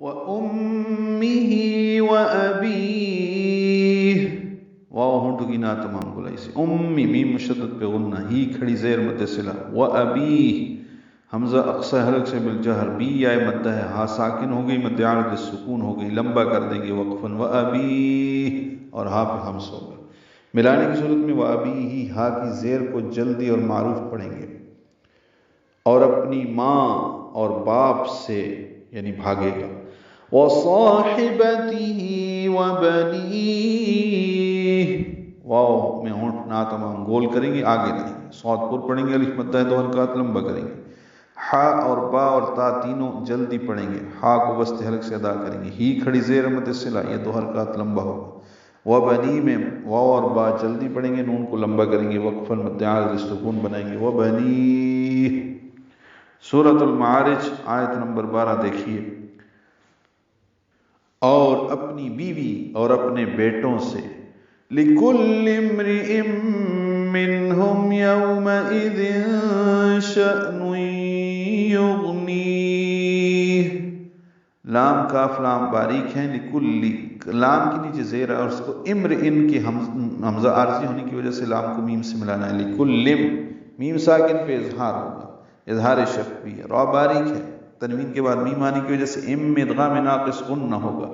وَأُمِّهِ وَأَبِيهِ، واو ہونٹوں کی نا تمام گلائی سے، امی میم مشدد پہ غنہ، ہی کھڑی زیر مد صلہ، وَأَبِيهِ حمزہ اقصی حلق سے بالجہر، بی یا مدہ ہے، ہا ساکن ہو گئی، مد عارض سکون ہو گئی، لمبا کر دیں گے وقفاً، وَأَبِيهِ اور ہا پہ ہمس ہوگا۔ ملانے کی صورت میں وَأَبِيهِ ہا کی زیر کو جلدی اور معروف پڑھیں گے، اور اپنی ماں اور باپ سے یعنی بھاگے گا۔ وَصَاحِبَتِهِ وَبَنِيهِ، واو میں ہونٹ نا تمام گول کریں گے، آگے نہیں، صاد پر پڑھیں گے، الف مدہ ہے، دو حلقات لمبا کریں گے، ہا اور با اور تا تینوں جلدی پڑھیں گے، ہا کو وسط حلق سے ادا کریں گے، ہی کھڑی زیر مد صلہ، یہ دو حلقات لمبا ہوگا۔ وَبَنِي میں واو اور با جلدی پڑھیں گے، نون کو لمبا کریں گے، وقفاً مد عارض سکون بنائیں گے، وَبَنِي۔ سورۃ المعارج آیت نمبر 12 دیکھیے، اور اپنی بیوی اور اپنے بیٹوں سے، لِكُلِّ امْرِئٍ مِّنْهُمْ يَوْمَئِذٍ شَأْنٌ يُغْنِيهِ، لام کاف لام باریک ہیں، لِكُلِّ لام کے نیچے زیر ہے، اور اس کو امرئن کی حمزہ عارضی ہونے کی وجہ سے لام کو میم سے ملانا ہے، لِكُلِّ میم ساکن پہ اظہار ہوگا، اظہار شفت بھی ہے، را باریک ہے، تنوین کے بعد میم آنے کی وجہ سے ادغام ناقص غنہ ہوگا،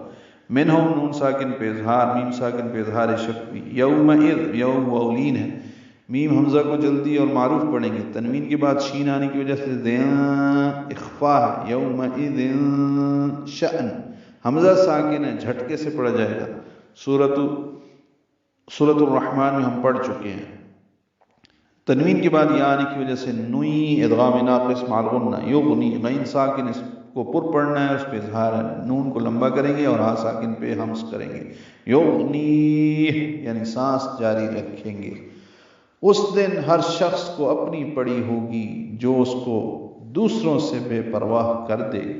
منہم نون ساکن پہ اظہار، میم ساکن پہ اظہار شفت بھی، یومئذ یوم واولین ہے، میم حمزہ کو جلدی اور معروف پڑھیں گے، تنوین کے بعد شین آنے کی وجہ سے اخفا ہے، یومئذ شأن، حمزہ ساکن ہے، جھٹکے سے پڑھا جائے گا، سورۃ الرحمن میں ہم پڑھ چکے ہیں، تنوین کے بعد یا آنے کی وجہ سے نوئی ادغام ناقص مع الغنہ، یغنی غین ساکن اس کو پر پڑھنا ہے، اس پہ اظہار ہے، نون کو لمبا کریں گے اور ہا ساکن پہ ہمس کریں گے، یغنی یعنی سانس جاری رکھیں گے۔ اس دن ہر شخص کو اپنی پڑی ہوگی جو اس کو دوسروں سے بے پرواہ کر دے گی۔